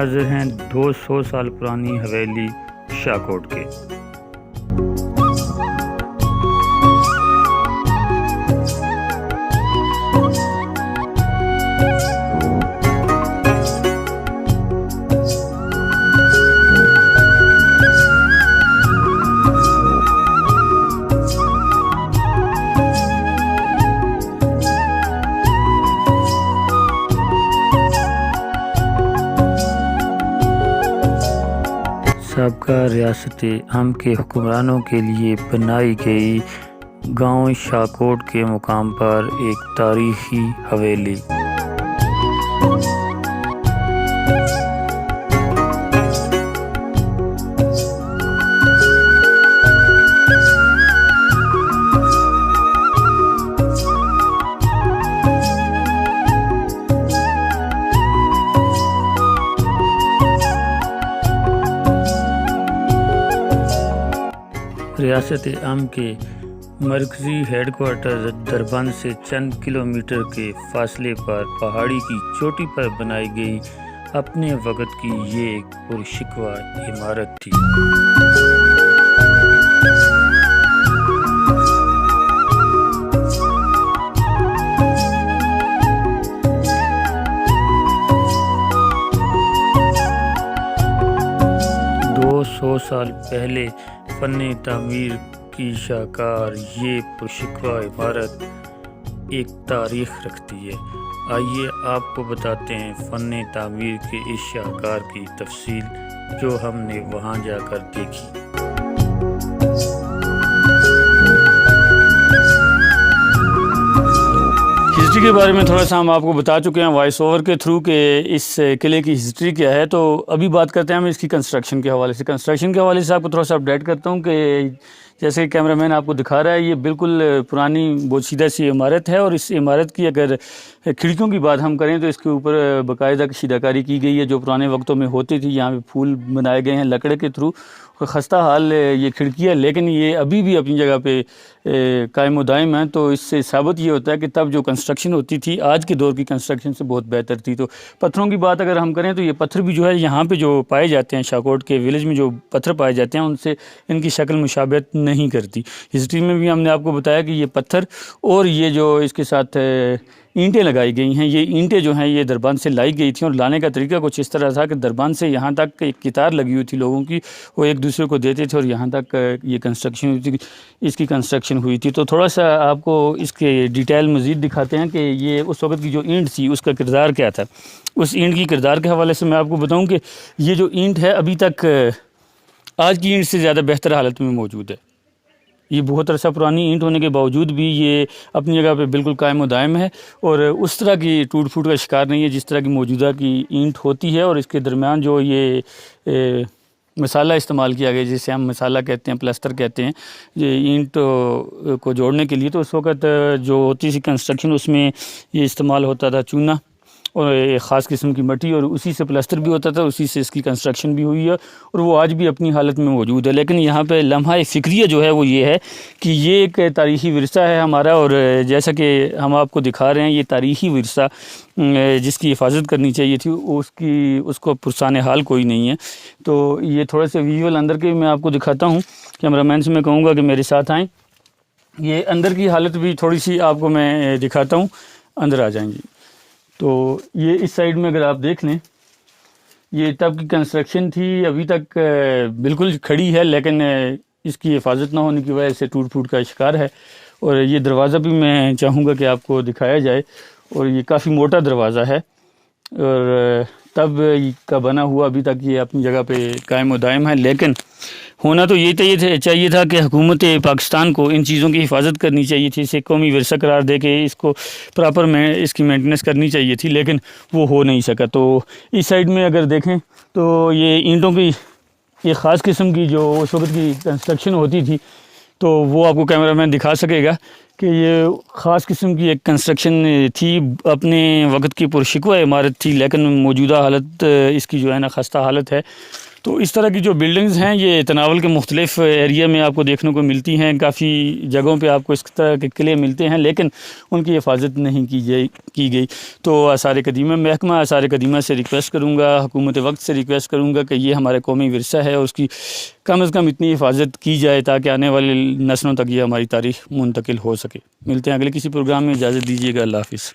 मनाज़िर हैं 200 साल पुरानी हवेली शाहकोट के। सबका रियासत हम के हुक्मरानों के लिए बनाई गई गांव शाहकोट के मुकाम पर एक तारीखी हवेली। रियासत अम के मरकज़ी हेडक्वार्टर दरबंद से चंद किलोमीटर के फासले पर पहाड़ी की चोटी पर बनाई गई अपने वक़्त की ये एक पुरशिकवा इमारत थी। दो सौ साल पहले फ़न तामीर की शाहकार ये पुरशिकवा इमारत एक तारीख़ रखती है। आइए आपको बताते हैं फ़न तामीर के इस शाहकार की तफसील जो हमने वहाँ जाकर देखी। हिस्ट्री के बारे में थोड़ा सा हम आपको बता चुके हैं वॉइस ओवर के थ्रू के इस किले की हिस्ट्री क्या है। तो अभी बात करते हैं हम इसकी कंस्ट्रक्शन के हवाले से। कंस्ट्रक्शन के हवाले से आपको थोड़ा सा अपडेट करता हूँ कि जैसे कैमरामैन आपको दिखा रहा है, ये बिल्कुल पुरानी बोशीदा सी इमारत है और इस इमारत की अगर खिड़कियों की बात हम करें तो इसके ऊपर बाकायदा कशीदाकारी की गई है जो पुराने वक्तों में होती थी। यहाँ पे फूल बनाए गए हैं लकड़े के थ्रू। खस्ता हाल ये खिड़की है लेकिन ये अभी भी अपनी जगह पे कायम व दायम है। तो इससे साबित ये होता है कि तब जो कंस्ट्रक्शन होती थी आज के दौर की कंस्ट्रक्शन से बहुत बेहतर थी। तो पत्थरों की बात अगर हम करें तो ये पत्थर भी जो है यहाँ पे जो पाए जाते हैं शाहकोट के विलेज में जो पत्थर पाए जाते हैं उनसे इनकी शक्ल मुशाबहत नहीं करती। हिस्ट्री में भी हमने आपको बताया कि ये पत्थर और ये जो इसके साथ ईंटें लगाई गई हैं, ये ईंटें जो हैं ये दरबंद से लाई गई थी और लाने का तरीका कुछ इस तरह था कि दरबंद से यहाँ तक एक कितार लगी हुई थी लोगों की, वो एक दूसरे को देते थे और यहाँ तक ये कंस्ट्रक्शन हुई थी, इसकी कंस्ट्रक्शन हुई थी। तो थोड़ा सा आपको इसके डिटेल मज़ीद दिखाते हैं कि ये उस वक्त की जो ईंट थी उसका किरदार क्या था। उस ईंट की किरदार के हवाले से मैं आपको बताऊँ कि ये जो ईंट है अभी तक आज की ईंट से ज़्यादा बेहतर हालत में मौजूद है। ये बहुत अरसा पुरानी ईंट होने के बावजूद भी ये अपनी जगह पे बिल्कुल कायम व दायम है और उस तरह की टूट फूट का शिकार नहीं है जिस तरह की मौजूदा की ईंट होती है। और इसके दरमियान जो ये मसाला इस्तेमाल किया गया जिसे हम मसाला कहते हैं, प्लास्टर कहते हैं, ये ईंट को जोड़ने के लिए, तो उस वक़्त जो होती थी कंस्ट्रक्शन उसमें ये इस्तेमाल होता था चूना और एक ख़ास किस्म की मिट्टी और उसी से प्लास्टर भी होता था, उसी से इसकी कंस्ट्रक्शन भी हुई है और वो आज भी अपनी हालत में मौजूद है। लेकिन यहाँ पे लम्हा फ़िक्रिया जो है वो ये है कि ये एक तारीख़ी विरसा है हमारा और जैसा कि हम आपको दिखा रहे हैं ये तारीख़ी विरसा जिसकी हिफाजत करनी चाहिए थी उसको पुरसान हाल कोई नहीं है। तो ये थोड़े से विजुअल अंदर के मैं आपको दिखाता हूँ। कैमरामैन से मैं कहूँगा कि मेरे साथ आएँ। ये अंदर की हालत भी थोड़ी सी आपको मैं दिखाता हूँ, अंदर आ जाएंगी। तो ये इस साइड में अगर आप देख लें ये तब की कंस्ट्रक्शन थी, अभी तक बिल्कुल खड़ी है लेकिन इसकी हिफाजत ना होने की वजह से टूट फूट का शिकार है। और ये दरवाज़ा भी मैं चाहूँगा कि आपको दिखाया जाए और ये काफ़ी मोटा दरवाज़ा है और तब का बना हुआ अभी तक ये अपनी जगह पे कायम व दायम है। लेकिन होना तो ये चाहिए था कि हुकूमत पाकिस्तान को इन चीज़ों की हिफाजत करनी चाहिए थी, इसे कौमी विरसा करार दे के इसको प्रॉपर में इसकी मेंटेनेंस करनी चाहिए थी, लेकिन वो हो नहीं सका। तो इस साइड में अगर देखें तो ये ईंटों की ये ख़ास किस्म की जो उस वक्त की कंस्ट्रक्शन होती थी तो वो आपको कैमरामैन दिखा सकेगा कि ये ख़ास किस्म की एक कंस्ट्रक्शन थी, अपने वक्त की पुरशिकवा इमारत थी लेकिन मौजूदा हालत इसकी जो है ना खस्ता हालत है। तो इस तरह की जो बिल्डिंग्स हैं ये तनावल के मुख्तलिफ एरिया में आपको देखने को मिलती हैं। काफ़ी जगहों पे आपको इस तरह के किले मिलते हैं, लेकिन उनकी हिफाजत नहीं की गई। तो आसार कदीमा महकमा आसार कदीमा से रिक्वेस्ट करूँगा, हुकूमत वक्त से रिक्वेस्ट करूँगा कि ये हमारे कौमी विरसा है और उसकी कम अज़ कम इतनी हिफाजत की जाए ताकि आने वाली नस्लों तक ये हमारी तारीख़ मुंतकिल हो सके। मिलते हैं अगले किसी प्रोग्राम में, इजाज़त दीजिएगा। अल्लाह हाफ़िज़।